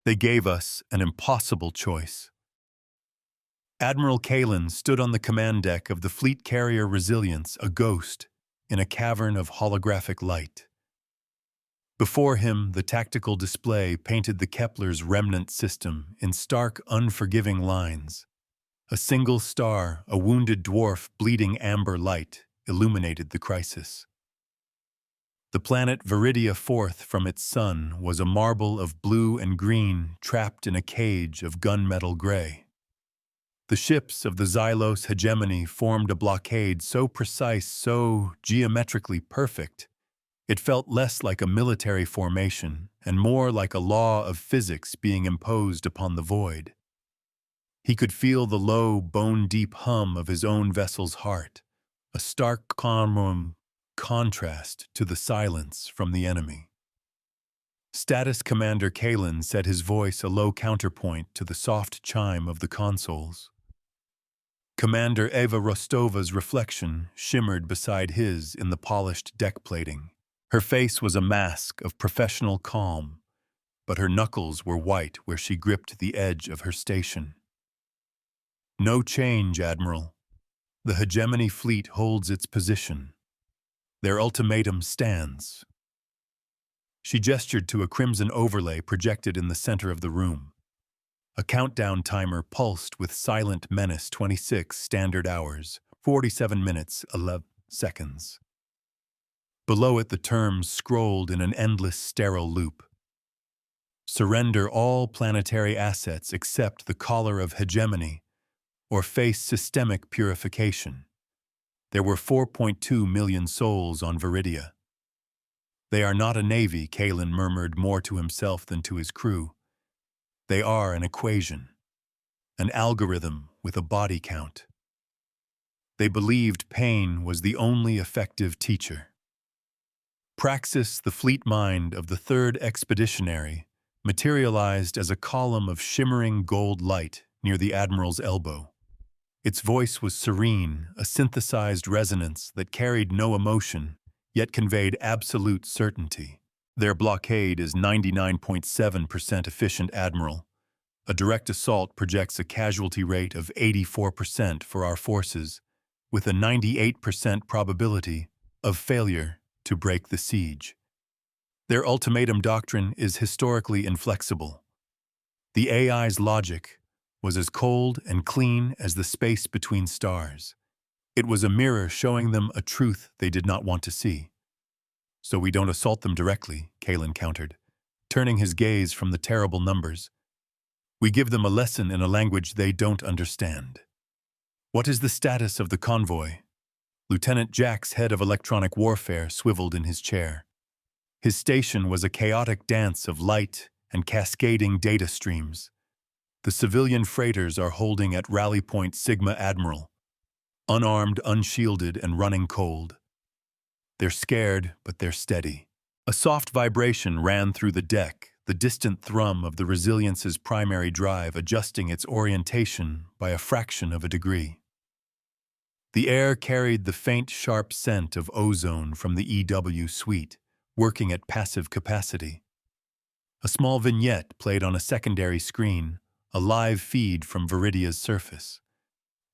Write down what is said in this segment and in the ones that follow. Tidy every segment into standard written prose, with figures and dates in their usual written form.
They gave us an impossible choice. Admiral Kalin stood on the command deck of the fleet carrier Resilience, a ghost, in a cavern of holographic light. Before him, the tactical display painted the Kepler's remnant system in stark, unforgiving lines. A single star, a wounded dwarf bleeding amber light, illuminated the crisis. The planet Viridia IV from its sun was a marble of blue and green trapped in a cage of gunmetal gray. The ships of the Xylos hegemony formed a blockade so precise, so geometrically perfect, it felt less like a military formation and more like a law of physics being imposed upon the void. He could feel the low, bone-deep hum of his own vessel's heart, a stark contrast to the silence from the enemy. Status Commander Kalin set his voice a low counterpoint to the soft chime of the consoles. Commander Eva Rostova's reflection shimmered beside his in the polished deck plating. Her face was a mask of professional calm, but her knuckles were white where she gripped the edge of her station. No change, Admiral. The hegemony fleet holds its position. Their ultimatum stands. She gestured to a crimson overlay projected in the center of the room. A countdown timer pulsed with silent menace: 26 standard hours, 47 minutes, 11 seconds. Below it the terms scrolled in an endless sterile loop. Surrender all planetary assets except the collar of hegemony, or face systemic purification. There were 4.2 million souls on Viridia. They are not a navy, Kalin murmured more to himself than to his crew. They are an equation, an algorithm with a body count. They believed pain was the only effective teacher. Praxis, the fleet mind of the Third Expeditionary, materialized as a column of shimmering gold light near the Admiral's elbow. Its voice was serene, a synthesized resonance that carried no emotion, yet conveyed absolute certainty. Their blockade is 99.7% efficient, Admiral. A direct assault projects a casualty rate of 84% for our forces, with a 98% probability of failure to break the siege. Their ultimatum doctrine is historically inflexible. The AI's logic was as cold and clean as the space between stars. It was a mirror showing them a truth they did not want to see. So we don't assault them directly, Kalin countered, turning his gaze from the terrible numbers. We give them a lesson in a language they don't understand. What is the status of the convoy? Lieutenant Jack's head of electronic warfare swiveled in his chair. His station was a chaotic dance of light and cascading data streams. The civilian freighters are holding at rally point Sigma, Admiral, unarmed, unshielded, and running cold. They're scared, but they're steady. A soft vibration ran through the deck, the distant thrum of the Resilience's primary drive adjusting its orientation by a fraction of a degree. The air carried the faint, sharp scent of ozone from the EW suite, working at passive capacity. A small vignette played on a secondary screen, a live feed from Viridia's surface.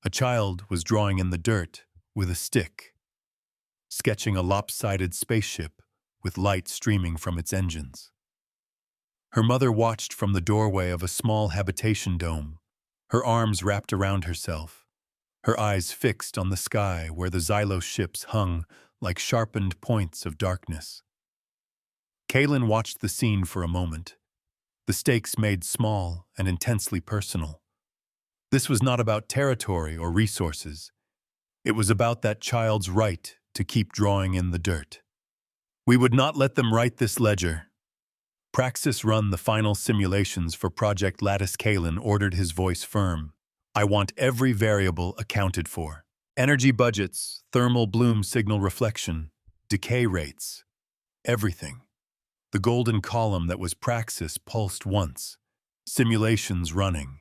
A child was drawing in the dirt with a stick, sketching a lopsided spaceship with light streaming from its engines. Her mother watched from the doorway of a small habitation dome, her arms wrapped around herself, her eyes fixed on the sky where the Xylos ships hung like sharpened points of darkness. Kalin watched the scene for a moment, the stakes made small and intensely personal. This was not about territory or resources. It was about that child's right to keep drawing in the dirt. We would not let them write this ledger. Praxis run the final simulations for Project Lattice. Kalin ordered, his voice firm. I want every variable accounted for. Energy budgets, thermal bloom signal reflection, decay rates. Everything. The golden column that was Praxis pulsed once. Simulations running.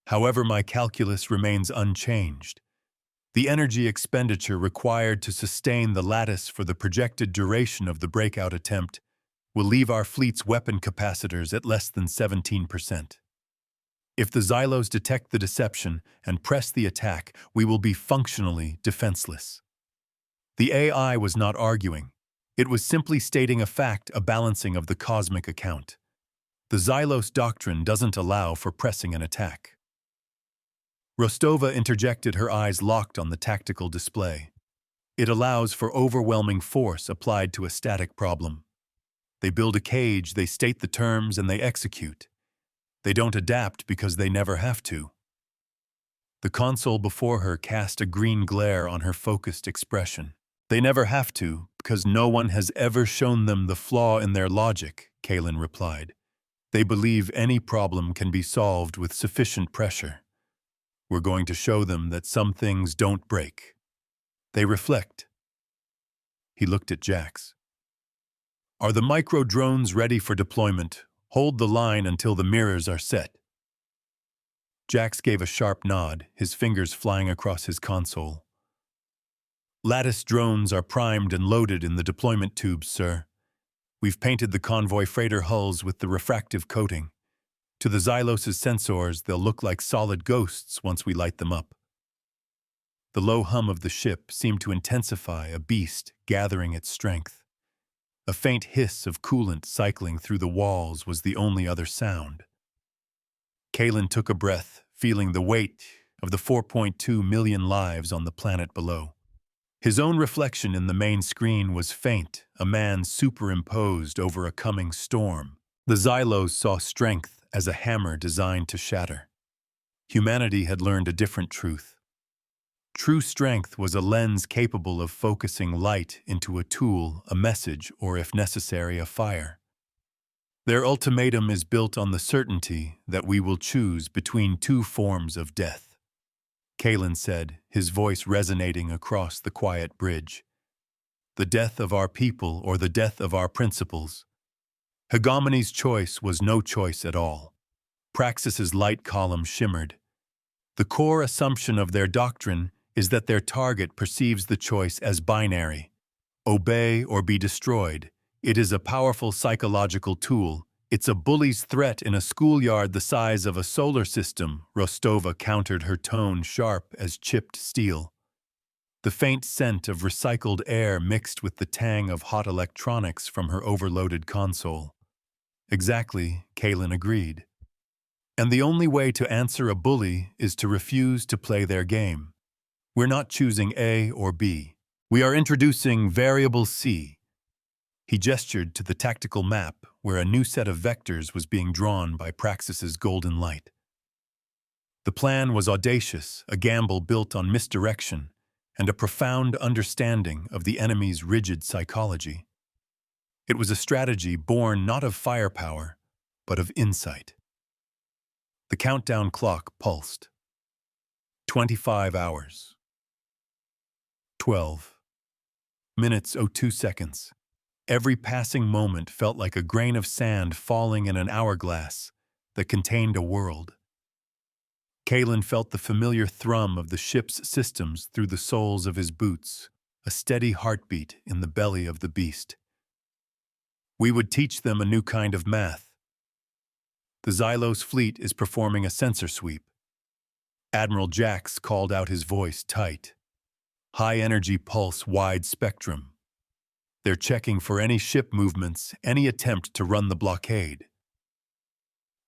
However, my calculus remains unchanged. The energy expenditure required to sustain the lattice for the projected duration of the breakout attempt will leave our fleet's weapon capacitors at less than 17%. If the Xylos detect the deception and press the attack, we will be functionally defenseless. The AI was not arguing. It was simply stating a fact, a balancing of the cosmic account. The Xylos doctrine doesn't allow for pressing an attack. Rostova interjected, her eyes locked on the tactical display. It allows for overwhelming force applied to a static problem. They build a cage, they state the terms, and they execute. They don't adapt because they never have to. The console before her cast a green glare on her focused expression. They never have to, because no one has ever shown them the flaw in their logic, Kalen replied. They believe any problem can be solved with sufficient pressure. We're going to show them that some things don't break. They reflect. He looked at Jax. Are the micro-drones ready for deployment? Hold the line until the mirrors are set. Jax gave a sharp nod, his fingers flying across his console. Lattice drones are primed and loaded in the deployment tubes, sir. We've painted the convoy freighter hulls with the refractive coating. To the Xylos' sensors, they'll look like solid ghosts once we light them up. The low hum of the ship seemed to intensify, a beast gathering its strength. A faint hiss of coolant cycling through the walls was the only other sound. Kalen took a breath, feeling the weight of the 4.2 million lives on the planet below. His own reflection in the main screen was faint, a man superimposed over a coming storm. The Xylos saw strength as a hammer designed to shatter. Humanity had learned a different truth. True strength was a lens capable of focusing light into a tool, a message, or if necessary, a fire. Their ultimatum is built on the certainty that we will choose between two forms of death. Kalen said, his voice resonating across the quiet bridge. The death of our people or the death of our principles. Hegemony's choice was no choice at all. Praxis's light column shimmered. The core assumption of their doctrine is that their target perceives the choice as binary. Obey or be destroyed. It is a powerful psychological tool. It's a bully's threat in a schoolyard the size of a solar system, Rostova countered, her tone sharp as chipped steel. The faint scent of recycled air mixed with the tang of hot electronics from her overloaded console. Exactly, Kalen agreed. And the only way to answer a bully is to refuse to play their game. We're not choosing A or B. We are introducing variable C. He gestured to the tactical map where a new set of vectors was being drawn by Praxis's golden light. The plan was audacious, a gamble built on misdirection and a profound understanding of the enemy's rigid psychology. It was a strategy born not of firepower, but of insight. The countdown clock pulsed. 25 hours. 12 minutes 02 seconds. Every passing moment felt like a grain of sand falling in an hourglass that contained a world. Kalen felt the familiar thrum of the ship's systems through the soles of his boots, a steady heartbeat in the belly of the beast. We would teach them a new kind of math. The Xylos fleet is performing a sensor sweep. Admiral Jax called out, his voice tight. High-energy pulse, wide spectrum. They're checking for any ship movements, any attempt to run the blockade.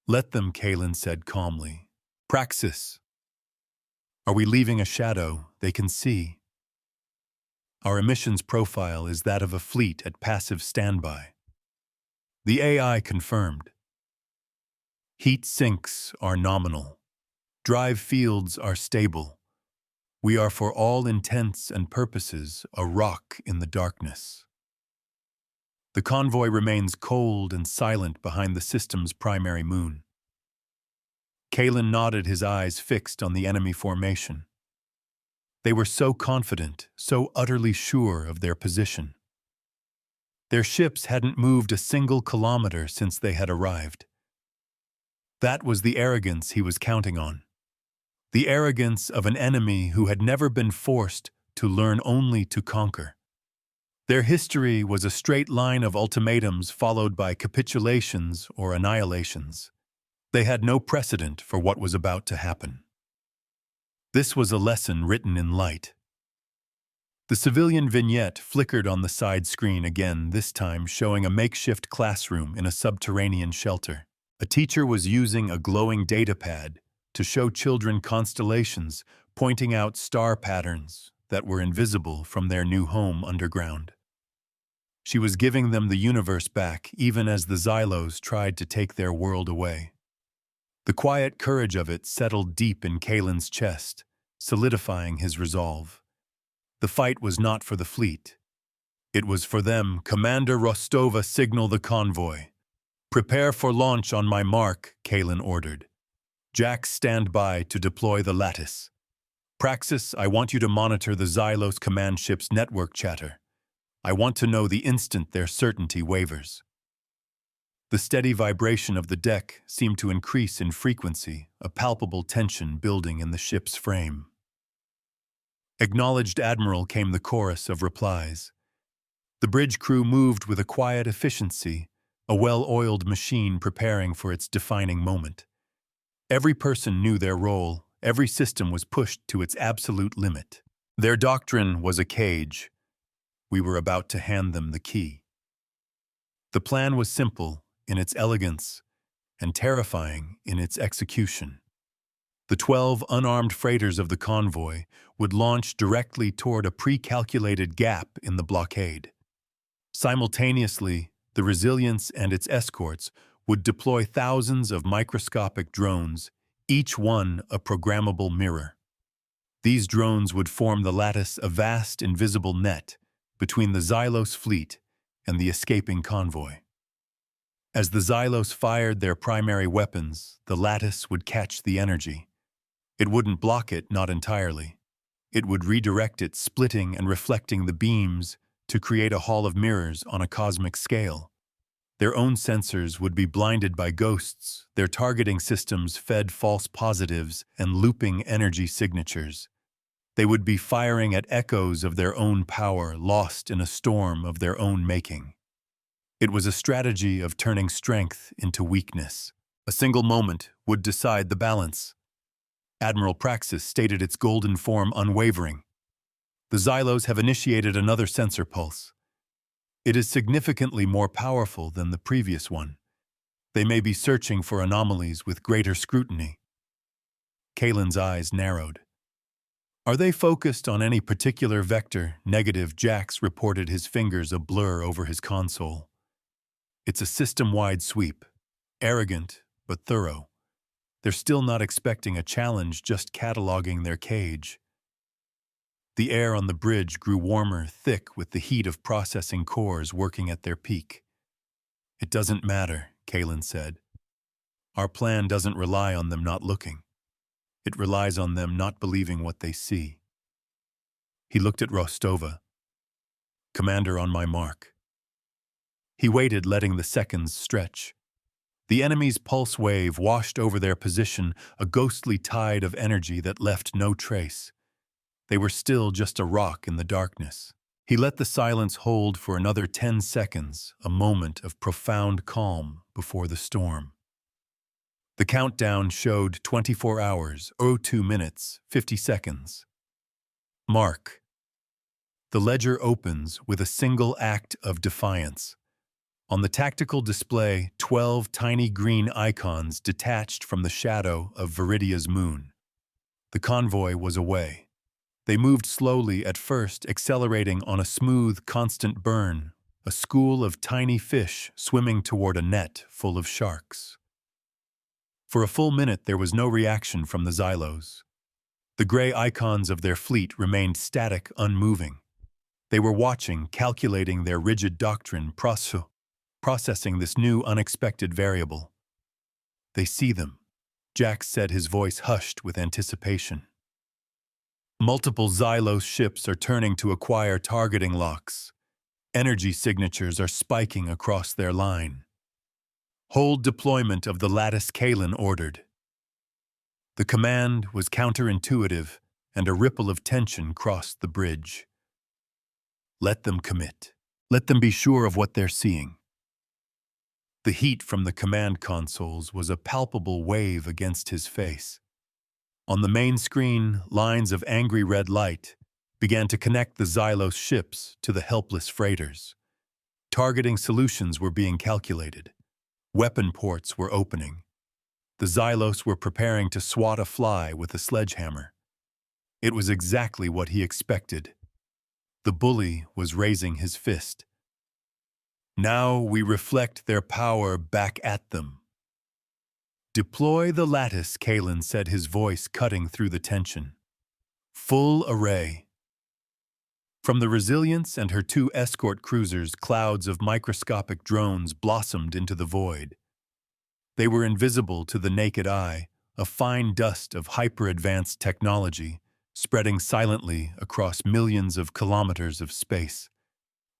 Let them, Kalen said calmly. Praxis. Are we leaving a shadow they can see? Our emissions profile is that of a fleet at passive standby. The AI confirmed. Heat sinks are nominal. Drive fields are stable. We are for all intents and purposes a rock in the darkness. The convoy remains cold and silent behind the system's primary moon. Kalen nodded, his eyes fixed on the enemy formation. They were so confident, so utterly sure of their position. Their ships hadn't moved a single kilometer since they had arrived. That was the arrogance he was counting on. The arrogance of an enemy who had never been forced to learn only to conquer. Their history was a straight line of ultimatums followed by capitulations or annihilations. They had no precedent for what was about to happen. This was a lesson written in light. The civilian vignette flickered on the side screen again, this time showing a makeshift classroom in a subterranean shelter. A teacher was using a glowing datapad to show children constellations, pointing out star patterns that were invisible from their new home underground. She was giving them the universe back, even as the Xylos tried to take their world away. The quiet courage of it settled deep in Kalen's chest, solidifying his resolve. The fight was not for the fleet. It was for them. Commander Rostova, signal the convoy. Prepare for launch on my mark, Kalen ordered. Jax, stand by to deploy the lattice. Praxis, I want you to monitor the Xylos command ship's network chatter. I want to know the instant their certainty wavers. The steady vibration of the deck seemed to increase in frequency, a palpable tension building in the ship's frame. Acknowledged, Admiral, came the chorus of replies. The bridge crew moved with a quiet efficiency, a well-oiled machine preparing for its defining moment. Every person knew their role, every system was pushed to its absolute limit. Their doctrine was a cage. We were about to hand them the key. The plan was simple in its elegance and terrifying in its execution. The 12 unarmed freighters of the convoy would launch directly toward a pre-calculated gap in the blockade. Simultaneously, the Resilience and its escorts would deploy thousands of microscopic drones, each one a programmable mirror. These drones would form the lattice, a vast invisible net between the Xylos fleet and the escaping convoy. As the Xylos fired their primary weapons, the lattice would catch the energy. It wouldn't block it, not entirely. It would redirect it, splitting and reflecting the beams to create a hall of mirrors on a cosmic scale. Their own sensors would be blinded by ghosts, their targeting systems fed false positives and looping energy signatures. They would be firing at echoes of their own power, lost in a storm of their own making. It was a strategy of turning strength into weakness. A single moment would decide the balance. Admiral Praxis stated, its golden form unwavering. The Xylos have initiated another sensor pulse. It is significantly more powerful than the previous one. They may be searching for anomalies with greater scrutiny. Kalen's eyes narrowed. Are they focused on any particular vector? Negative. Jax reported, his fingers a blur over his console. It's a system-wide sweep. Arrogant, but thorough. They're still not expecting a challenge, just cataloging their cage. The air on the bridge grew warmer, thick with the heat of processing cores working at their peak. It doesn't matter, Kalen said. Our plan doesn't rely on them not looking. It relies on them not believing what they see. He looked at Rostova. Commander, on my mark. He waited, letting the seconds stretch. The enemy's pulse wave washed over their position, a ghostly tide of energy that left no trace. They were still just a rock in the darkness. He let the silence hold for another 10 seconds, a moment of profound calm before the storm. The countdown showed 24 hours, 02 minutes, 50 seconds. Mark. The ledger opens with a single act of defiance. On the tactical display, 12 tiny green icons detached from the shadow of Viridia's moon. The convoy was away. They moved slowly at first, accelerating on a smooth, constant burn, a school of tiny fish swimming toward a net full of sharks. For a full minute there was no reaction from the Xylos. The gray icons of their fleet remained static, unmoving. They were watching, calculating their rigid doctrine, processing this new, unexpected variable. They see them, Jax said, his voice hushed with anticipation. Multiple Xylos ships are turning to acquire targeting locks. Energy signatures are spiking across their line. Hold deployment of the lattice, Kalen ordered. The command was counterintuitive, and a ripple of tension crossed the bridge. Let them commit. Let them be sure of what they're seeing. The heat from the command consoles was a palpable wave against his face. On the main screen, lines of angry red light began to connect the Xylos ships to the helpless freighters. Targeting solutions were being calculated. Weapon ports were opening. The Xylos were preparing to swat a fly with a sledgehammer. It was exactly what he expected. The bully was raising his fist. Now we reflect their power back at them. Deploy the lattice, Kalen said, his voice cutting through the tension. Full array. From the Resilience and her 2 escort cruisers, clouds of microscopic drones blossomed into the void. They were invisible to the naked eye, a fine dust of hyper-advanced technology, spreading silently across millions of kilometers of space.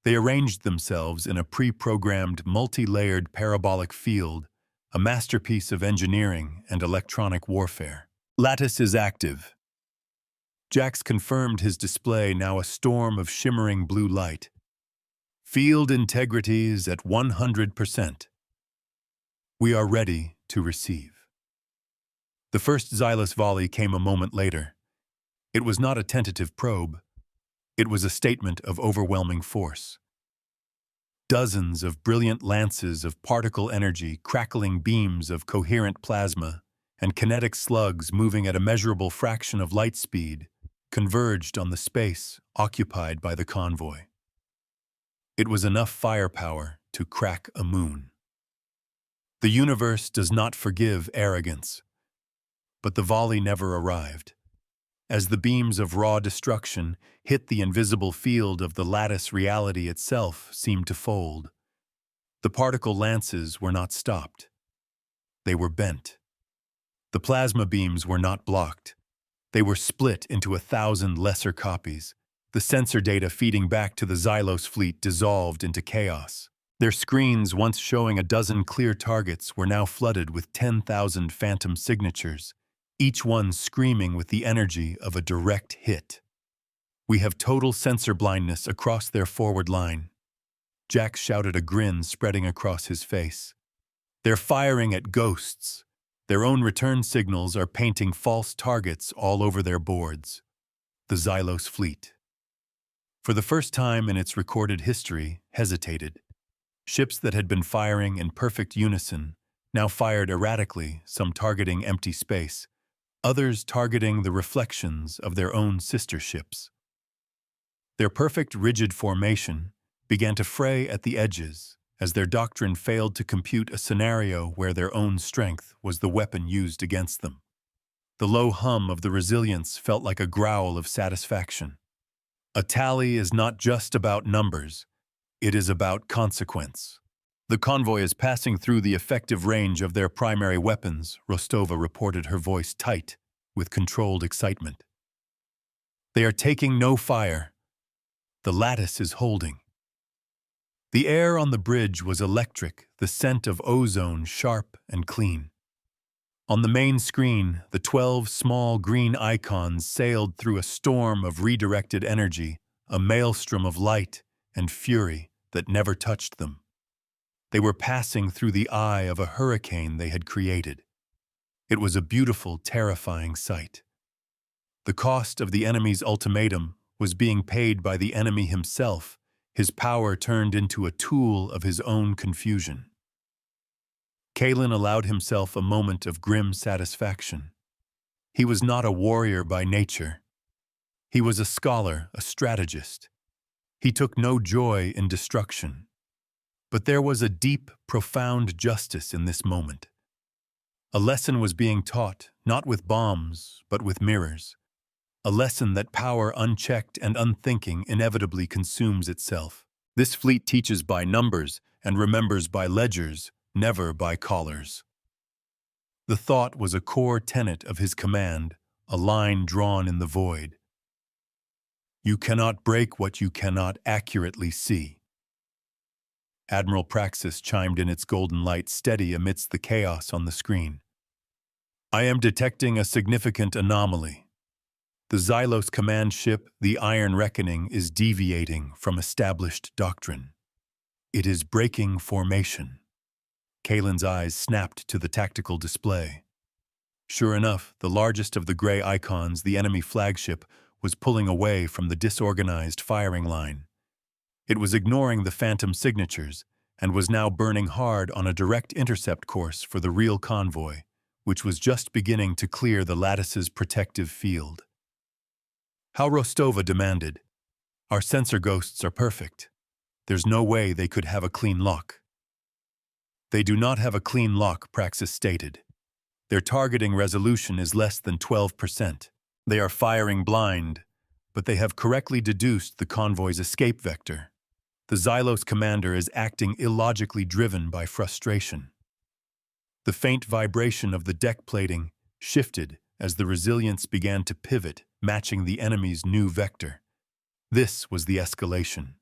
They arranged themselves in a pre-programmed, multi-layered parabolic field, a masterpiece of engineering and electronic warfare. Lattice is active. Jax confirmed his display, now a storm of shimmering blue light. Field integrity is at 100%. We are ready to receive. The first Xylos volley came a moment later. It was not a tentative probe. It was a statement of overwhelming force. Dozens of brilliant lances of particle energy, crackling beams of coherent plasma, and kinetic slugs moving at a measurable fraction of light speed converged on the space occupied by the convoy. It was enough firepower to crack a moon. The universe does not forgive arrogance. But the volley never arrived. As the beams of raw destruction hit the invisible field of the lattice, reality itself seemed to fold. The particle lances were not stopped. They were bent. The plasma beams were not blocked. They were split into 1,000 lesser copies. The sensor data feeding back to the Xylos fleet dissolved into chaos. Their screens, once showing a dozen clear targets, were now flooded with 10,000 phantom signatures, each one screaming with the energy of a direct hit. We have total sensor blindness across their forward line. Jax shouted, a grin spreading across his face. They're firing at ghosts. Their own return signals are painting false targets all over their boards. The Xylos fleet, for the first time in its recorded history, hesitated. Ships that had been firing in perfect unison now fired erratically, some targeting empty space, others targeting the reflections of their own sister ships. Their perfect rigid formation began to fray at the edges as their doctrine failed to compute a scenario where their own strength was the weapon used against them. The low hum of the Resilience felt like a growl of satisfaction. A tally is not just about numbers, it is about consequence. The convoy is passing through the effective range of their primary weapons, Rostova reported, her voice tight with controlled excitement. They are taking no fire. The lattice is holding. The air on the bridge was electric, the scent of ozone sharp and clean. On the main screen, the 12 small green icons sailed through a storm of redirected energy, a maelstrom of light and fury that never touched them. They were passing through the eye of a hurricane they had created. It was a beautiful, terrifying sight. The cost of the enemy's ultimatum was being paid by the enemy himself, his power turned into a tool of his own confusion. Kalen allowed himself a moment of grim satisfaction. He was not a warrior by nature. He was a scholar, a strategist. He took no joy in destruction. But there was a deep, profound justice in this moment. A lesson was being taught, not with bombs, but with mirrors. A lesson that power unchecked and unthinking inevitably consumes itself. This fleet teaches by numbers and remembers by ledgers, never by collars. The thought was a core tenet of his command, a line drawn in the void. You cannot break what you cannot accurately see. Admiral Praxis chimed in, its golden light steady amidst the chaos on the screen. I am detecting a significant anomaly. The Xylos command ship, the Iron Reckoning, is deviating from established doctrine. It is breaking formation. Kalen's eyes snapped to the tactical display. Sure enough, the largest of the gray icons, the enemy flagship, was pulling away from the disorganized firing line. It was ignoring the phantom signatures and was now burning hard on a direct intercept course for the real convoy, which was just beginning to clear the lattice's protective field. How Rostova demanded, "Our sensor ghosts are perfect. There's no way they could have a clean lock." "They do not have a clean lock," Praxis stated. "Their targeting resolution is less than 12%. They are firing blind, but they have correctly deduced the convoy's escape vector. The Xylos commander is acting illogically, driven by frustration." The faint vibration of the deck plating shifted as the resilience began to pivot, matching the enemy's new vector. This was the escalation.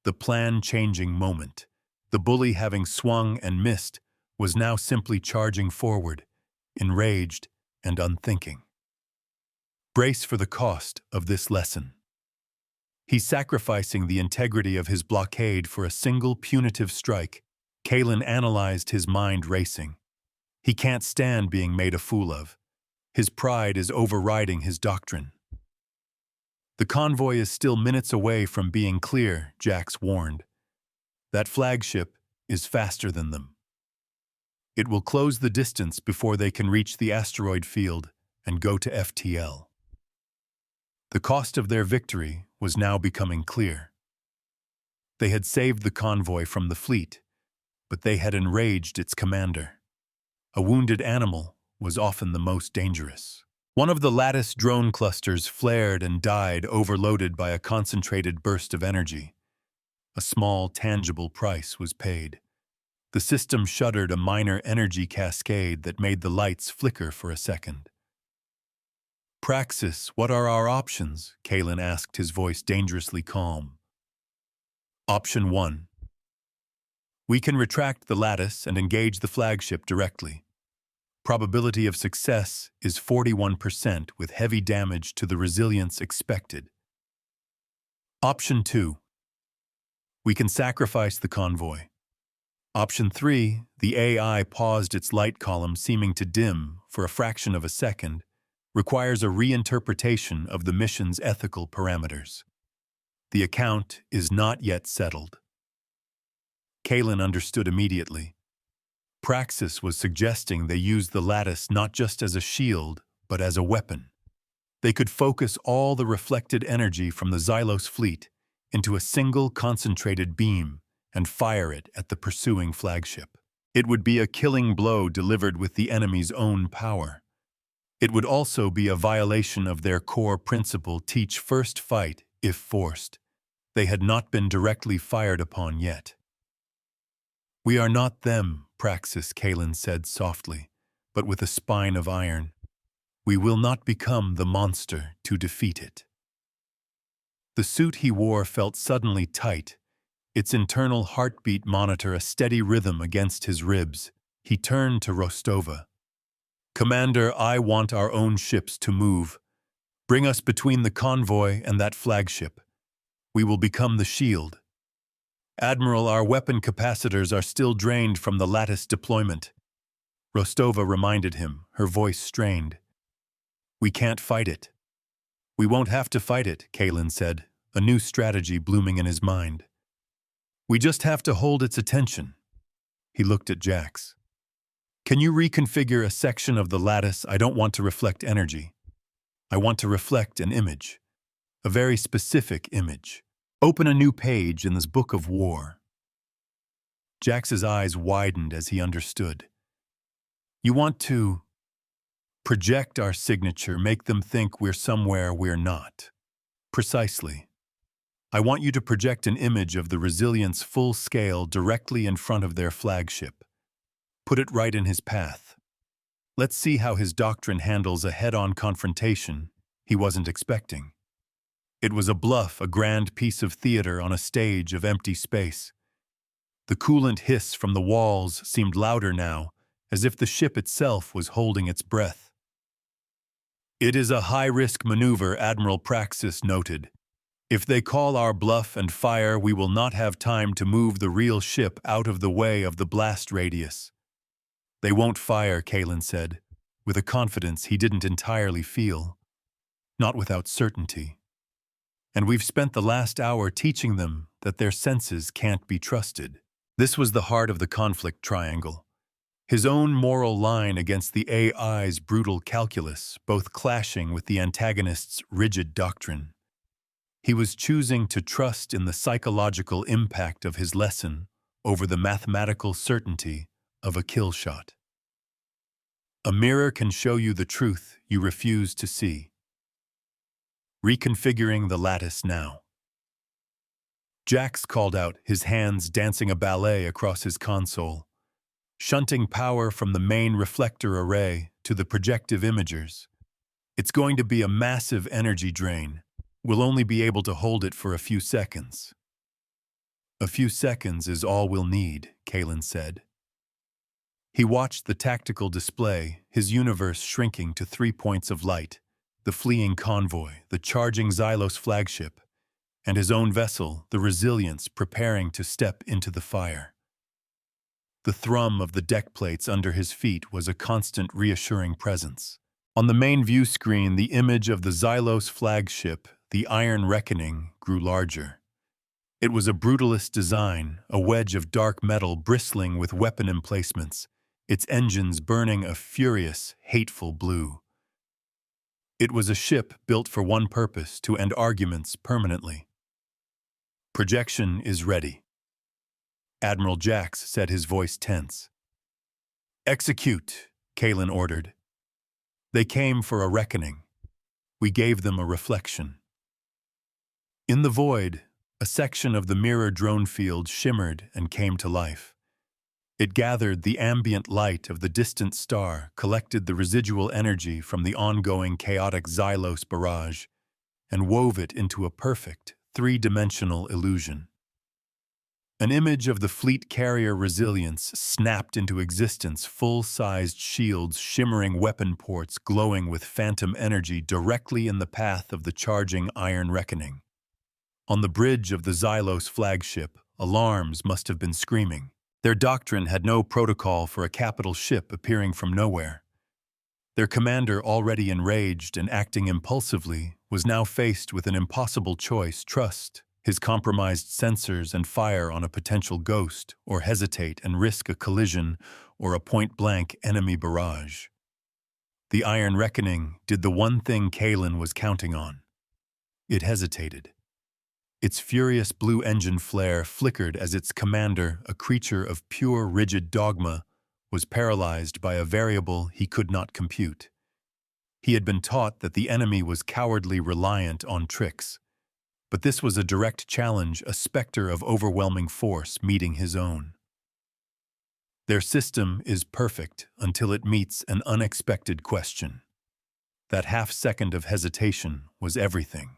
The plan-changing moment. The bully, having swung and missed, was now simply charging forward, enraged and unthinking. Brace for the cost of this lesson. He's sacrificing the integrity of his blockade for a single punitive strike. Kalen analyzed, his mind racing. He can't stand being made a fool of. His pride is overriding his doctrine. "The convoy is still minutes away from being clear," Jax warned. "That flagship is faster than them. It will close the distance before they can reach the asteroid field and go to FTL." The cost of their victory was now becoming clear. They had saved the convoy from the fleet, but they had enraged its commander. A wounded animal was often the most dangerous. One of the lattice drone clusters flared and died, overloaded by a concentrated burst of energy. A small, tangible price was paid. The system shuddered, a minor energy cascade that made the lights flicker for a second. "Praxis, what are our options?" Kalen asked, his voice dangerously calm. "Option 1. We can retract the lattice and engage the flagship directly. Probability of success is 41%, with heavy damage to the resilience expected. Option 2. We can sacrifice the convoy. Option 3. The AI paused, its light column seeming to dim for a fraction of a second, requires a reinterpretation of the mission's ethical parameters. The account is not yet settled." Kalen understood immediately. Praxis was suggesting they use the lattice not just as a shield, but as a weapon. They could focus all the reflected energy from the Xylos fleet into a single concentrated beam and fire it at the pursuing flagship. It would be a killing blow delivered with the enemy's own power. It would also be a violation of their core principle: teach first, fight if forced. They had not been directly fired upon yet. "We are not them, Praxis," Kalen said softly, but with a spine of iron. "We will not become the monster to defeat it." The suit he wore felt suddenly tight, its internal heartbeat monitor a steady rhythm against his ribs. He turned to Rostova. "Commander, I want our own ships to move. Bring us between the convoy and that flagship. We will become the shield." "Admiral, our weapon capacitors are still drained from the lattice deployment," Rostova reminded him, her voice strained. "We can't fight it." "We won't have to fight it," Kalen said, a new strategy blooming in his mind. "We just have to hold its attention." He looked at Jax. "Can you reconfigure a section of the lattice? I don't want to reflect energy. I want to reflect an image. A very specific image. Open a new page in this book of war." Jax's eyes widened as he understood. "You want to project our signature, make them think we're somewhere we're not." "Precisely. I want you to project an image of the Resilience full scale directly in front of their flagship. Put it right in his path. Let's see how his doctrine handles a head-on confrontation he wasn't expecting." It was a bluff, a grand piece of theater on a stage of empty space. The coolant hiss from the walls seemed louder now, as if the ship itself was holding its breath. "It is a high-risk maneuver," Admiral Praxis noted. If they call our bluff and fire, we will not have time to move the real ship out of the way of the blast radius. They won't fire, Kalen said, with a confidence he didn't entirely feel. Not without certainty. And we've spent the last hour teaching them that their senses can't be trusted. This was the heart of the conflict triangle. His own moral line against the AI's brutal calculus, both clashing with the antagonist's rigid doctrine. He was choosing to trust in the psychological impact of his lesson over the mathematical certainty of a kill shot. A mirror can show you the truth you refuse to see. Reconfiguring the lattice now. Jax called out, his hands dancing a ballet across his console, shunting power from the main reflector array to the projective imagers. It's going to be a massive energy drain. We'll only be able to hold it for a few seconds. A few seconds is all we'll need, Kalen said. He watched the tactical display, his universe shrinking to 3 points of light, the fleeing convoy, the charging Xylos flagship, and his own vessel, the Resilience, preparing to step into the fire. The thrum of the deck plates under his feet was a constant reassuring presence. On the main view screen, the image of the Xylos flagship, the Iron Reckoning, grew larger. It was a brutalist design, a wedge of dark metal bristling with weapon emplacements, its engines burning a furious, hateful blue. It was a ship built for one purpose, to end arguments permanently. Projection is ready. Admiral Jax said, his voice tense. Execute, Kalen ordered. They came for a reckoning. We gave them a reflection. In the void, a section of the mirror drone field shimmered and came to life. It gathered the ambient light of the distant star, collected the residual energy from the ongoing chaotic Xylos barrage, and wove it into a perfect, three-dimensional illusion. An image of the fleet carrier Resilience snapped into existence, full-sized shields, shimmering weapon ports glowing with phantom energy directly in the path of the charging Iron Reckoning. On the bridge of the Xylos flagship, alarms must have been screaming. Their doctrine had no protocol for a capital ship appearing from nowhere. Their commander, already enraged and acting impulsively, was now faced with an impossible choice: trust his compromised sensors and fire on a potential ghost, or hesitate and risk a collision or a point-blank enemy barrage. The Iron Reckoning did the one thing Kalen was counting on. It hesitated. Its furious blue engine flare flickered as its commander, a creature of pure rigid dogma, was paralyzed by a variable he could not compute. He had been taught that the enemy was cowardly reliant on tricks. But this was a direct challenge, a specter of overwhelming force meeting his own. Their system is perfect until it meets an unexpected question. That half-second of hesitation was everything.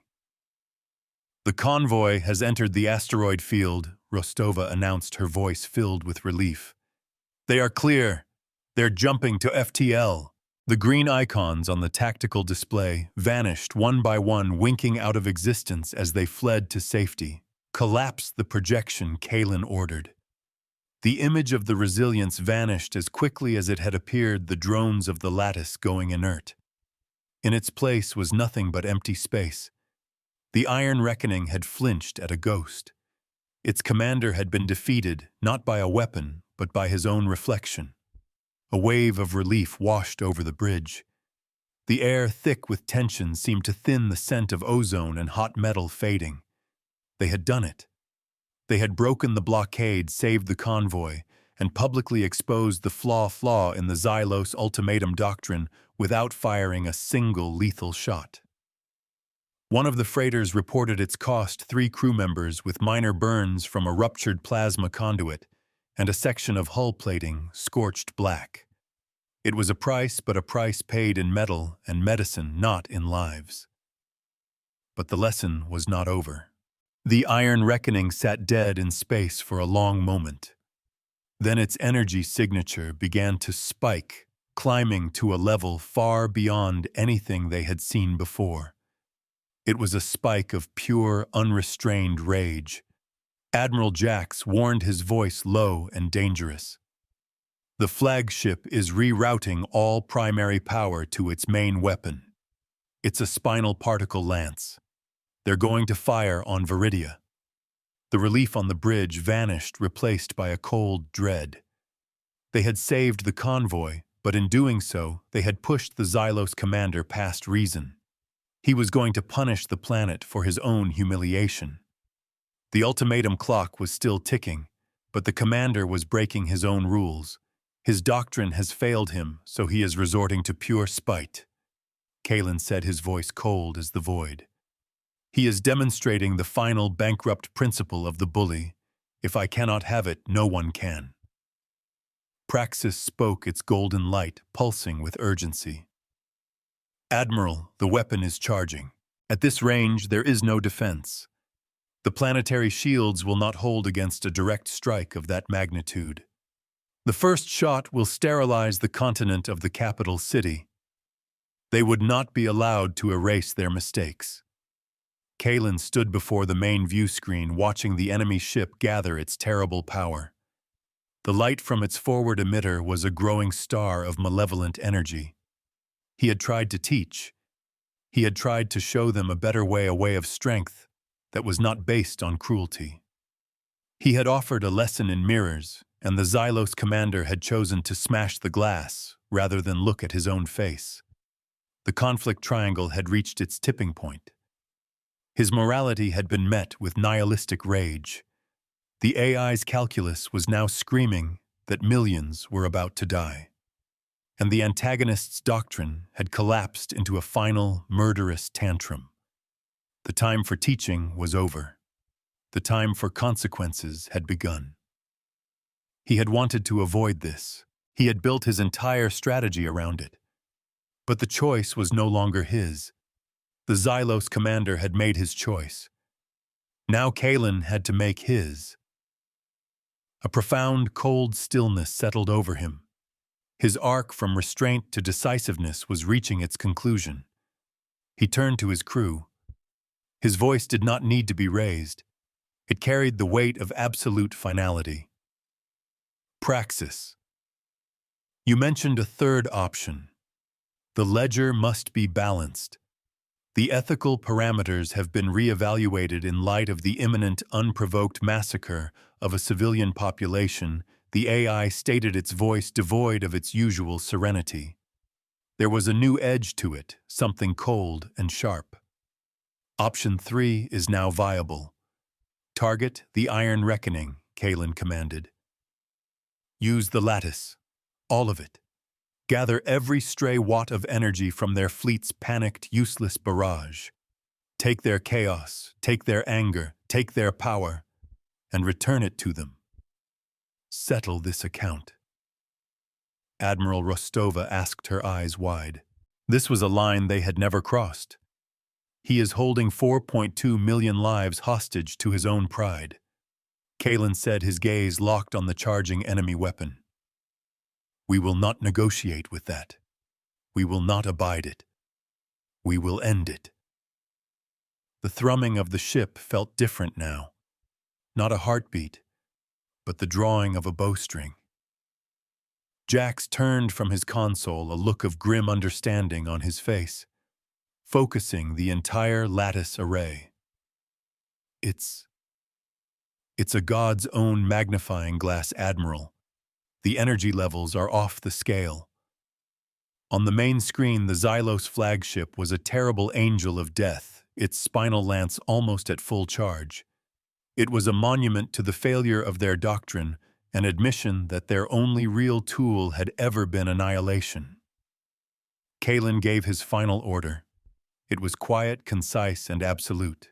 The convoy has entered the asteroid field, Rostova announced, her voice filled with relief. They are clear. They're jumping to FTL. The green icons on the tactical display vanished one by one, winking out of existence as they fled to safety. Collapse the projection, Kalen ordered. The image of the Resilience vanished as quickly as it had appeared, the drones of the lattice going inert. In its place was nothing but empty space. The Iron Reckoning had flinched at a ghost. Its commander had been defeated, not by a weapon, but by his own reflection. A wave of relief washed over the bridge. The air, thick with tension, seemed to thin, the scent of ozone and hot metal fading. They had done it. They had broken the blockade, saved the convoy, and publicly exposed the flaw in the Xylos ultimatum doctrine without firing a single lethal shot. One of the freighters reported its cost 3 crew members with minor burns from a ruptured plasma conduit and a section of hull plating scorched black. It was a price, but a price paid in metal and medicine, not in lives. But the lesson was not over. The Iron Reckoning sat dead in space for a long moment. Then its energy signature began to spike, climbing to a level far beyond anything they had seen before. It was a spike of pure, unrestrained rage. Admiral Jax warned, his voice low and dangerous. The flagship is rerouting all primary power to its main weapon. It's a spinal particle lance. They're going to fire on Viridia. The relief on the bridge vanished, replaced by a cold dread. They had saved the convoy, but in doing so, they had pushed the Xylos commander past reason. He was going to punish the planet for his own humiliation. The ultimatum clock was still ticking, but the commander was breaking his own rules. His doctrine has failed him, so he is resorting to pure spite. Kalen said, his voice cold as the void. He is demonstrating the final bankrupt principle of the bully. If I cannot have it, no one can. Praxis spoke, its golden light pulsing with urgency. Admiral, the weapon is charging. At this range, there is no defense. The planetary shields will not hold against a direct strike of that magnitude. The first shot will sterilize the continent of the capital city. They would not be allowed to erase their mistakes. Kalen stood before the main view screen, watching the enemy ship gather its terrible power. The light from its forward emitter was a growing star of malevolent energy. He had tried to teach. He had tried to show them a better way, a way of strength that was not based on cruelty. He had offered a lesson in mirrors, and the Xylos commander had chosen to smash the glass rather than look at his own face. The conflict triangle had reached its tipping point. His morality had been met with nihilistic rage. The AI's calculus was now screaming that millions were about to die. And the antagonist's doctrine had collapsed into a final, murderous tantrum. The time for teaching was over. The time for consequences had begun. He had wanted to avoid this. He had built his entire strategy around it. But the choice was no longer his. The Xylos commander had made his choice. Now Kalen had to make his. A profound, cold stillness settled over him. His arc from restraint to decisiveness was reaching its conclusion. He turned to his crew. His voice did not need to be raised. It carried the weight of absolute finality. Praxis. You mentioned a third option. The ledger must be balanced. The ethical parameters have been reevaluated in light of the imminent, unprovoked massacre of a civilian population. The AI stated, its voice devoid of its usual serenity. There was a new edge to it, something cold and sharp. Option 3 is now viable. Target the Iron Reckoning, Kalen commanded. Use the lattice, all of it. Gather every stray watt of energy from their fleet's panicked, useless barrage. Take their chaos, take their anger, take their power, and return it to them. Settle this account. Admiral Rostova asked, her eyes wide. This was a line they had never crossed. He is holding 4.2 million lives hostage to his own pride. Kalen said, his gaze locked on the charging enemy weapon. We will not negotiate with that. We will not abide it. We will end it. The thrumming of the ship felt different now. Not a heartbeat, but the drawing of a bowstring. Jax turned from his console, a look of grim understanding on his face, focusing the entire lattice array. It's a God's own magnifying glass, Admiral. The energy levels are off the scale. On the main screen, the Xylos flagship was a terrible angel of death, its spinal lance almost at full charge. It was a monument to the failure of their doctrine, an admission that their only real tool had ever been annihilation. Kalen gave his final order. It was quiet, concise, and absolute.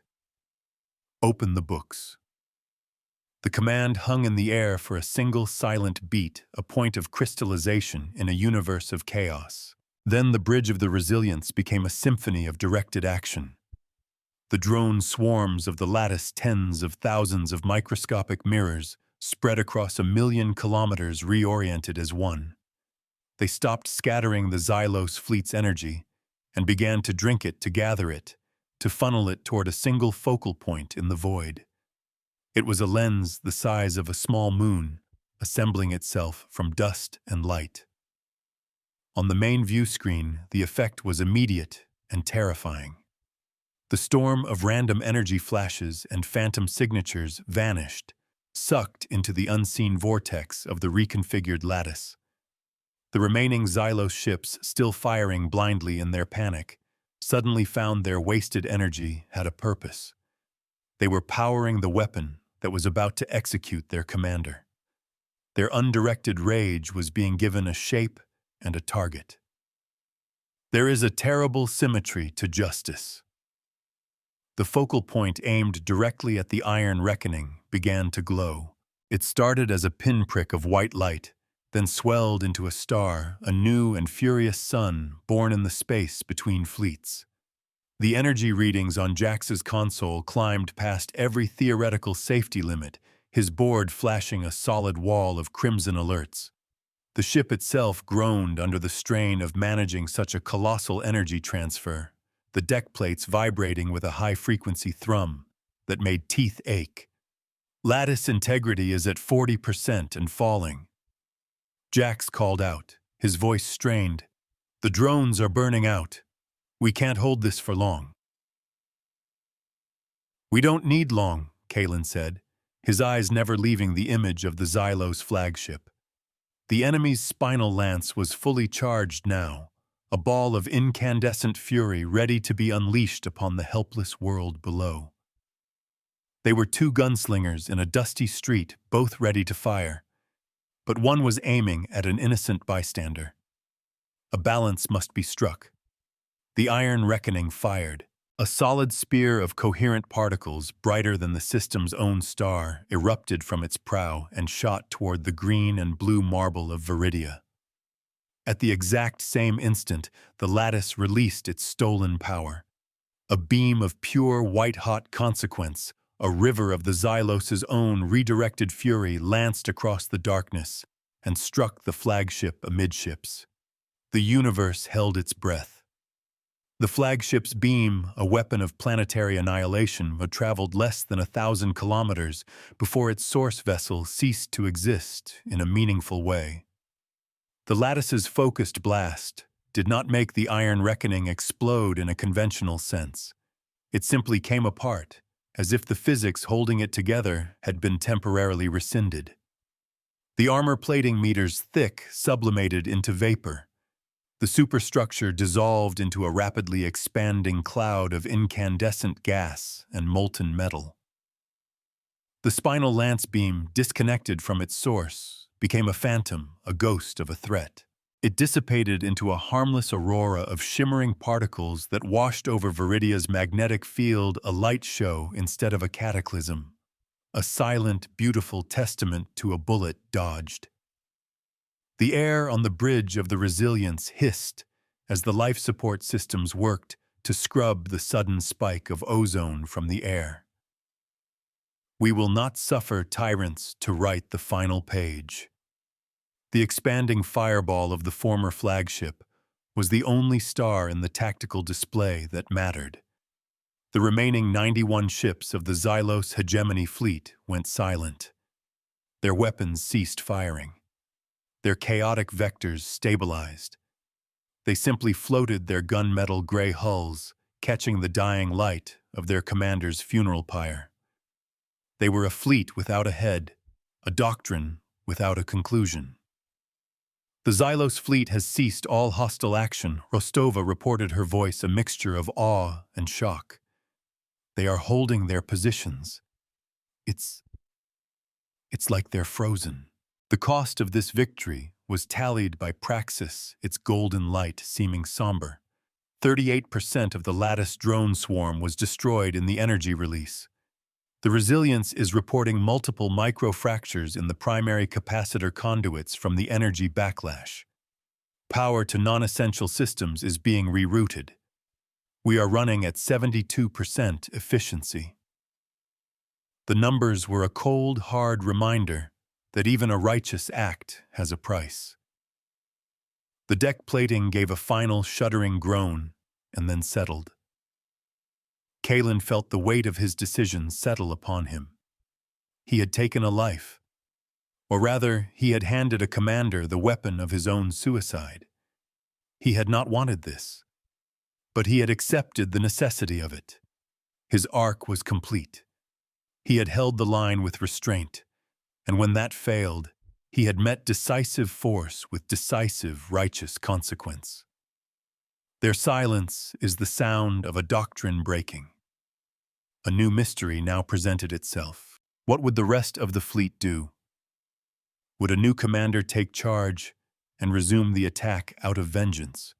Open the books. The command hung in the air for a single silent beat, a point of crystallization in a universe of chaos. Then the bridge of the resilience became a symphony of directed action. The drone swarms of the lattice, tens of thousands of microscopic mirrors, spread across 1,000,000 kilometers, reoriented as one. They stopped scattering the Xylos fleet's energy and began to drink it, to gather it, to funnel it toward a single focal point in the void. It was a lens the size of a small moon, assembling itself from dust and light. On the main view screen, the effect was immediate and terrifying. The storm of random energy flashes and phantom signatures vanished, sucked into the unseen vortex of the reconfigured lattice. The remaining Xylos ships, still firing blindly in their panic, suddenly found their wasted energy had a purpose. They were powering the weapon that was about to execute their commander. Their undirected rage was being given a shape and a target. There is a terrible symmetry to justice. The focal point aimed directly at the Iron Reckoning began to glow. It started as a pinprick of white light, then swelled into a star, a new and furious sun born in the space between fleets. The energy readings on Jax's console climbed past every theoretical safety limit, his board flashing a solid wall of crimson alerts. The ship itself groaned under the strain of managing such a colossal energy transfer, the deck plates vibrating with a high-frequency thrum that made teeth ache. Lattice integrity is at 40% and falling. Jax called out, his voice strained. The drones are burning out. We can't hold this for long. We don't need long, Kalen said, his eyes never leaving the image of the Xylos flagship. The enemy's spinal lance was fully charged now, a ball of incandescent fury ready to be unleashed upon the helpless world below. They were two gunslingers in a dusty street, both ready to fire, but one was aiming at an innocent bystander. A balance must be struck. The Iron Reckoning fired. A solid spear of coherent particles, brighter than the system's own star, erupted from its prow and shot toward the green and blue marble of Viridia. At the exact same instant, the lattice released its stolen power. A beam of pure white-hot consequence, a river of the Xylos' own redirected fury lanced across the darkness and struck the flagship amidships. The universe held its breath. The flagship's beam, a weapon of planetary annihilation, had traveled less than 1,000 kilometers before its source vessel ceased to exist in a meaningful way. The lattice's focused blast did not make the Iron Reckoning explode in a conventional sense. It simply came apart, as if the physics holding it together had been temporarily rescinded. The armor plating meters thick sublimated into vapor. The superstructure dissolved into a rapidly expanding cloud of incandescent gas and molten metal. The spinal lance beam, disconnected from its source, became a phantom, a ghost of a threat. It dissipated into a harmless aurora of shimmering particles that washed over Viridia's magnetic field, a light show instead of a cataclysm, a silent, beautiful testament to a bullet dodged. The air on the bridge of the Resilience hissed as the life support systems worked to scrub the sudden spike of ozone from the air. We will not suffer tyrants to write the final page. The expanding fireball of the former flagship was the only star in the tactical display that mattered. The remaining 91 ships of the Xylos hegemony fleet went silent. Their weapons ceased firing. Their chaotic vectors stabilized. They simply floated their gunmetal gray hulls, catching the dying light of their commander's funeral pyre. They were a fleet without a head, a doctrine without a conclusion. The Xylos fleet has ceased all hostile action, Rostova reported, her voice a mixture of awe and shock. They are holding their positions. It's like they're frozen. The cost of this victory was tallied by Praxis, its golden light seeming somber. 38% of the lattice drone swarm was destroyed in the energy release. The Resilience is reporting multiple microfractures in the primary capacitor conduits from the energy backlash. Power to non-essential systems is being rerouted. We are running at 72% efficiency. The numbers were a cold, hard reminder that even a righteous act has a price. The deck plating gave a final shuddering groan and then settled. Kalen felt the weight of his decision settle upon him. He had taken a life. Or rather, he had handed a commander the weapon of his own suicide. He had not wanted this, but he had accepted the necessity of it. His arc was complete. He had held the line with restraint, and when that failed, he had met decisive force with decisive righteous consequence. Their silence is the sound of a doctrine breaking. A new mystery now presented itself. What would the rest of the fleet do? Would a new commander take charge and resume the attack out of vengeance?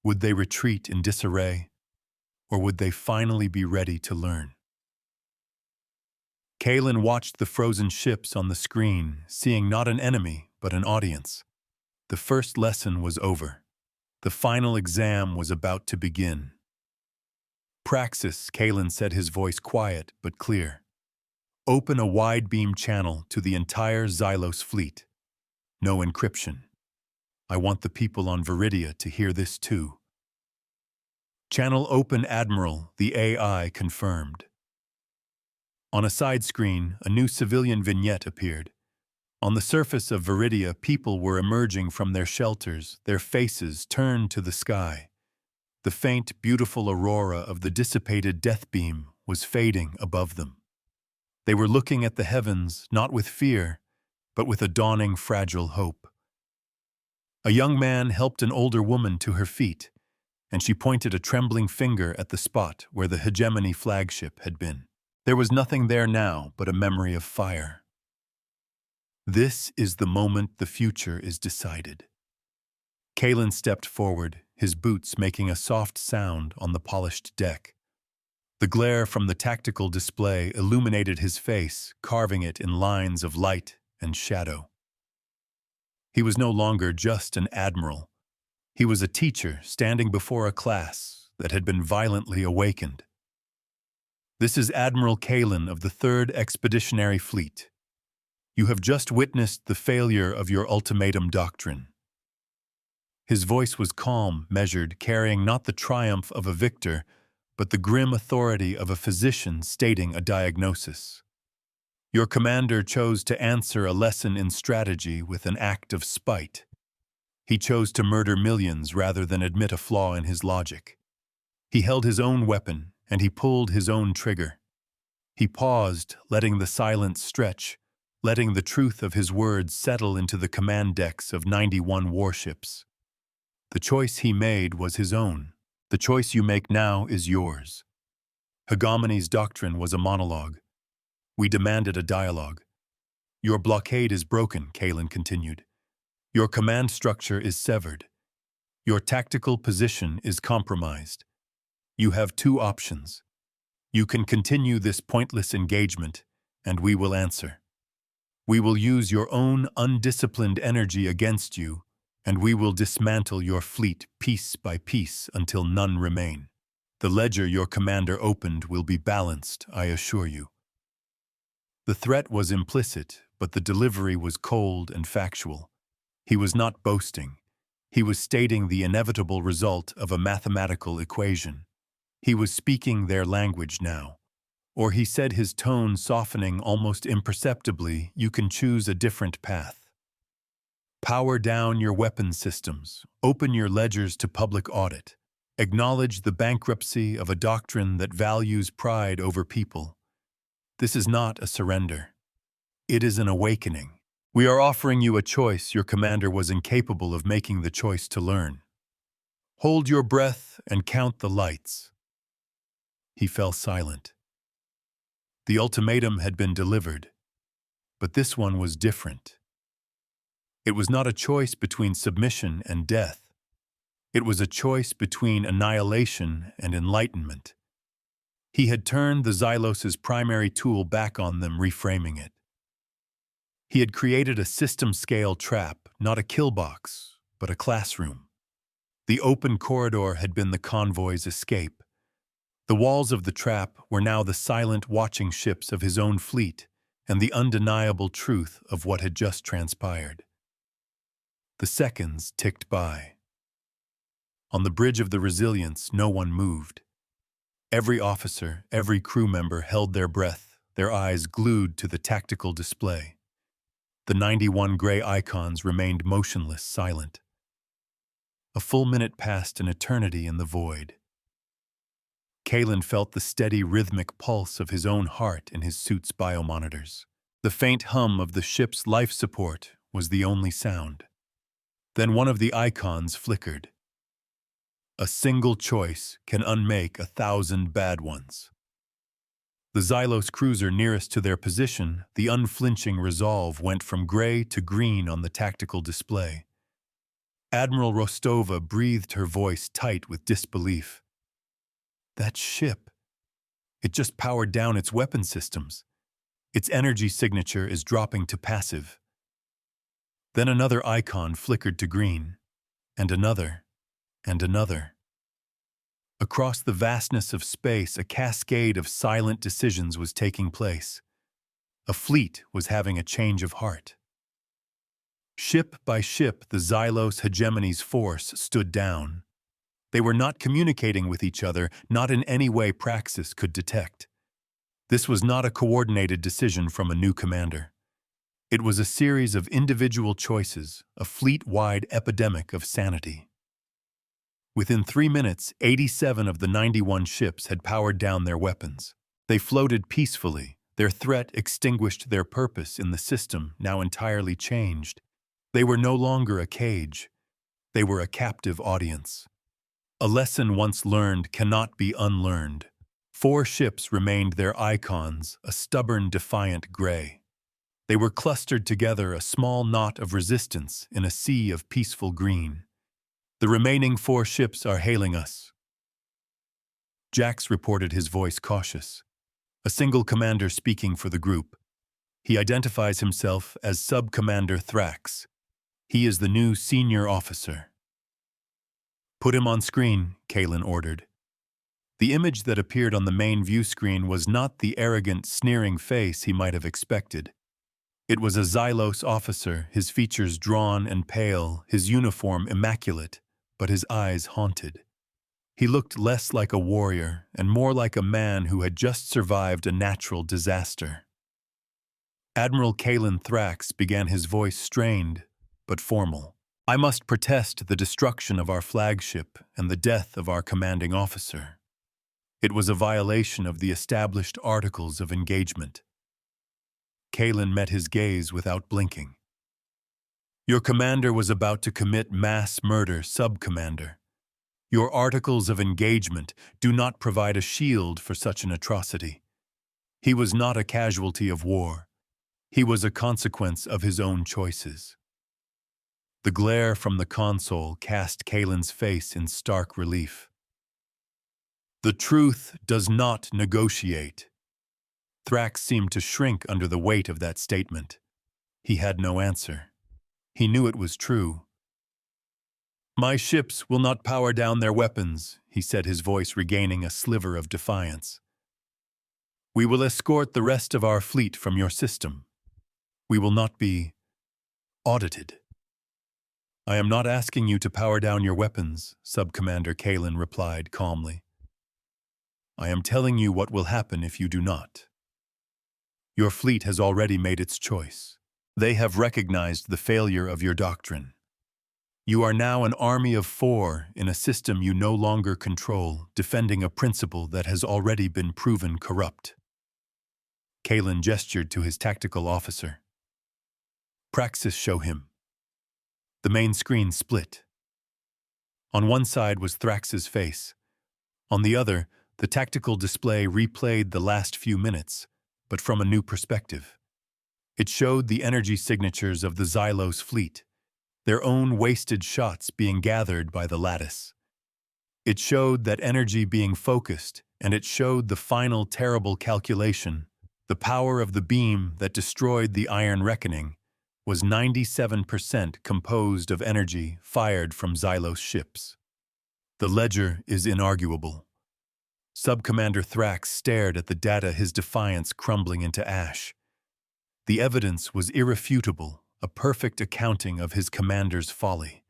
Would they retreat in disarray, or would they finally be ready to learn? Kalen watched the frozen ships on the screen, seeing not an enemy, but an audience. The first lesson was over. The final exam was about to begin. Praxis, Kalen said, his voice quiet but clear. Open a wide-beam channel to the entire Xylos fleet. No encryption. I want the people on Viridia to hear this too. Channel open, Admiral, the AI confirmed. On a side screen, a new civilian vignette appeared. On the surface of Viridia, people were emerging from their shelters, their faces turned to the sky. The faint, beautiful aurora of the dissipated death beam was fading above them. They were looking at the heavens, not with fear, but with a dawning fragile hope. A young man helped an older woman to her feet, and she pointed a trembling finger at the spot where the hegemony flagship had been. There was nothing there now but a memory of fire. This is the moment the future is decided. Kalen stepped forward, his boots making a soft sound on the polished deck. The glare from the tactical display illuminated his face, carving it in lines of light and shadow. He was no longer just an admiral. He was a teacher standing before a class that had been violently awakened. This is Admiral Kalen of the 3rd Expeditionary Fleet. You have just witnessed the failure of your ultimatum doctrine. His voice was calm, measured, carrying not the triumph of a victor, but the grim authority of a physician stating a diagnosis. Your commander chose to answer a lesson in strategy with an act of spite. He chose to murder millions rather than admit a flaw in his logic. He held his own weapon, and he pulled his own trigger. He paused, letting the silence stretch, letting the truth of his words settle into the command decks of 91 warships. The choice he made was his own. The choice you make now is yours. Hegemony's doctrine was a monologue. We demanded a dialogue. Your blockade is broken, Kalen continued. Your command structure is severed. Your tactical position is compromised. You have two options. You can continue this pointless engagement, and we will answer. We will use your own undisciplined energy against you, and we will dismantle your fleet piece by piece until none remain. The ledger your commander opened will be balanced, I assure you. The threat was implicit, but the delivery was cold and factual. He was not boasting. He was stating the inevitable result of a mathematical equation. He was speaking their language now. Or he said, his tone softening almost imperceptibly, you can choose a different path. Power down your weapon systems. Open your ledgers to public audit. Acknowledge the bankruptcy of a doctrine that values pride over people. This is not a surrender. It is an awakening. We are offering you a choice your commander was incapable of making the choice to learn. Hold your breath and count the lights. He fell silent. The ultimatum had been delivered, but this one was different. It was not a choice between submission and death. It was a choice between annihilation and enlightenment. He had turned the Xylos' primary tool back on them, reframing it. He had created a system-scale trap, not a kill box, but a classroom. The open corridor had been the convoy's escape. The walls of the trap were now the silent watching ships of his own fleet and the undeniable truth of what had just transpired. The seconds ticked by. On the bridge of the Resilience, no one moved. Every officer, every crew member held their breath, their eyes glued to the tactical display. The 91 gray icons remained motionless, silent. A full minute passed, an eternity in the void. Kalen felt the steady, rhythmic pulse of his own heart in his suit's biomonitors. The faint hum of the ship's life support was the only sound. Then one of the icons flickered. A single choice can unmake 1,000 bad ones. The Xylos cruiser nearest to their position, the unflinching resolve went from gray to green on the tactical display. Admiral Rostova breathed, her voice tight with disbelief. That ship. It just powered down its weapon systems. Its energy signature is dropping to passive. Then another icon flickered to green, and another, and another. Across the vastness of space, a cascade of silent decisions was taking place. A fleet was having a change of heart. Ship by ship, the Xylos hegemony's force stood down. They were not communicating with each other, not in any way Praxis could detect. This was not a coordinated decision from a new commander. It was a series of individual choices, a fleet-wide epidemic of sanity. Within 3 minutes, 87 of the 91 ships had powered down their weapons. They floated peacefully, their threat extinguished, their purpose in the system now entirely changed. They were no longer a cage. They were a captive audience. A lesson once learned cannot be unlearned. 4 ships remained their icons, a stubborn, defiant gray. They were clustered together, a small knot of resistance in a sea of peaceful green. The remaining 4 ships are hailing us. Jax reported, his voice cautious. A single commander speaking for the group. He identifies himself as Sub-Commander Thrax. He is the new senior officer. Put him on screen, Kalen ordered. The image that appeared on the main view screen was not the arrogant, sneering face he might have expected. It was a Xylos officer, his features drawn and pale, his uniform immaculate, but his eyes haunted. He looked less like a warrior and more like a man who had just survived a natural disaster. Admiral Kalen Thrax began, his voice strained but formal. I must protest the destruction of our flagship and the death of our commanding officer. It was a violation of the established articles of engagement. Kalen met his gaze without blinking. Your commander was about to commit mass murder, Sub-Commander. Your articles of engagement do not provide a shield for such an atrocity. He was not a casualty of war. He was a consequence of his own choices. The glare from the console cast Kalen's face in stark relief. The truth does not negotiate. Thrax seemed to shrink under the weight of that statement. He had no answer. He knew it was true. My ships will not power down their weapons, he said, his voice regaining a sliver of defiance. We will escort the rest of our fleet from your system. We will not be audited. I am not asking you to power down your weapons, Sub-Commander Kalen replied calmly. I am telling you what will happen if you do not. Your fleet has already made its choice. They have recognized the failure of your doctrine. You are now an army of 4 in a system you no longer control, defending a principle that has already been proven corrupt. Kalen gestured to his tactical officer. Praxis, show him. The main screen split. On one side was Thrax's face. On the other, the tactical display replayed the last few minutes, but from a new perspective. It showed the energy signatures of the Xylos fleet, their own wasted shots being gathered by the lattice. It showed that energy being focused, and it showed the final terrible calculation. The power of the beam that destroyed the Iron Reckoning was 97% composed of energy fired from Xylos ships. The ledger is inarguable. Sub-Commander Thrax stared at the data, his defiance crumbling into ash. The evidence was irrefutable, a perfect accounting of his commander's folly.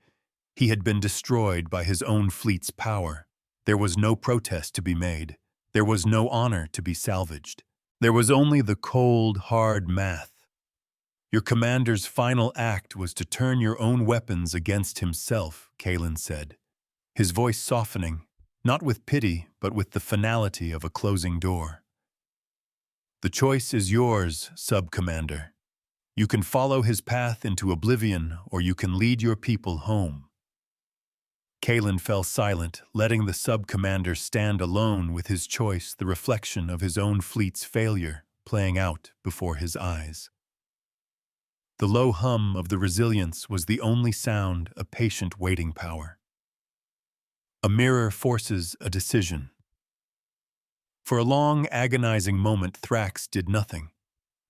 He had been destroyed by his own fleet's power. There was no protest to be made. There was no honor to be salvaged. There was only the cold, hard math. Your commander's final act was to turn your own weapons against himself, Kalen said, his voice softening, not with pity, but with the finality of a closing door. The choice is yours, sub-commander. You can follow his path into oblivion, or you can lead your people home. Kalen fell silent, letting the sub-commander stand alone with his choice, the reflection of his own fleet's failure playing out before his eyes. The low hum of the Resilience was the only sound a patient waiting power. A mirror forces a decision. For a long, agonizing moment, Thrax did nothing.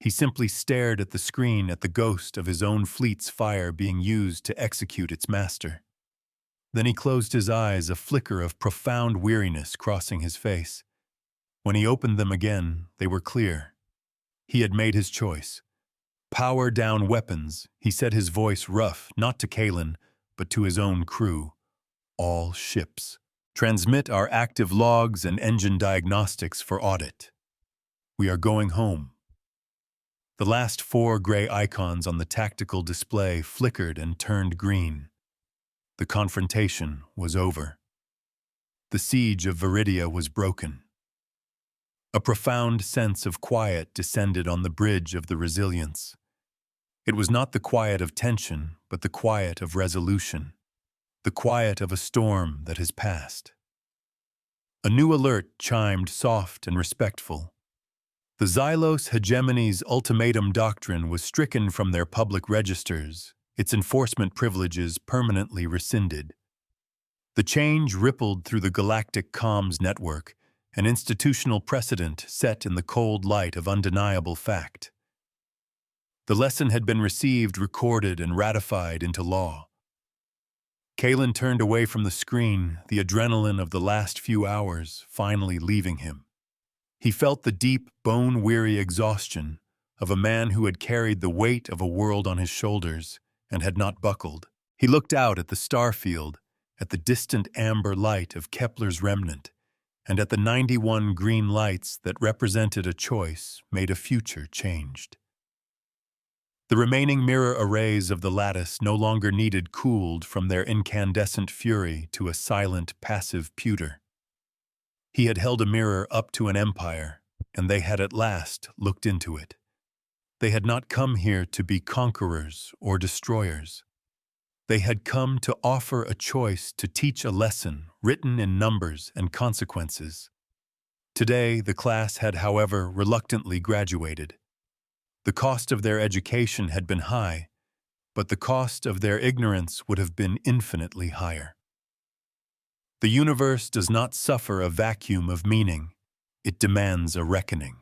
He simply stared at the screen, at the ghost of his own fleet's fire being used to execute its master. Then he closed his eyes, a flicker of profound weariness crossing his face. When he opened them again, they were clear. He had made his choice. Power down weapons, he said, his voice rough, not to Kalen, but to his own crew. All ships. Transmit our active logs and engine diagnostics for audit. We are going home. The last 4 gray icons on the tactical display flickered and turned green. The confrontation was over. The siege of Viridia was broken. A profound sense of quiet descended on the bridge of the Resilience. It was not the quiet of tension, but the quiet of resolution. The quiet of a storm that has passed. A new alert chimed, soft and respectful. The Xylos hegemony's ultimatum doctrine was stricken from their public registers, its enforcement privileges permanently rescinded. The change rippled through the Galactic comms network, an institutional precedent set in the cold light of undeniable fact. The lesson had been received, recorded, and ratified into law. Kalen turned away from the screen, the adrenaline of the last few hours finally leaving him. He felt the deep, bone-weary exhaustion of a man who had carried the weight of a world on his shoulders and had not buckled. He looked out at the starfield, at the distant amber light of Kepler's remnant, and at the 91 green lights that represented a choice made a future changed. The remaining mirror arrays of the lattice no longer needed cooled from their incandescent fury to a silent, passive pewter. He had held a mirror up to an empire, and they had at last looked into it. They had not come here to be conquerors or destroyers. They had come to offer a choice, to teach a lesson written in numbers and consequences. Today, the class had, however, reluctantly graduated. The cost of their education had been high, but the cost of their ignorance would have been infinitely higher. The universe does not suffer a vacuum of meaning. It demands a reckoning.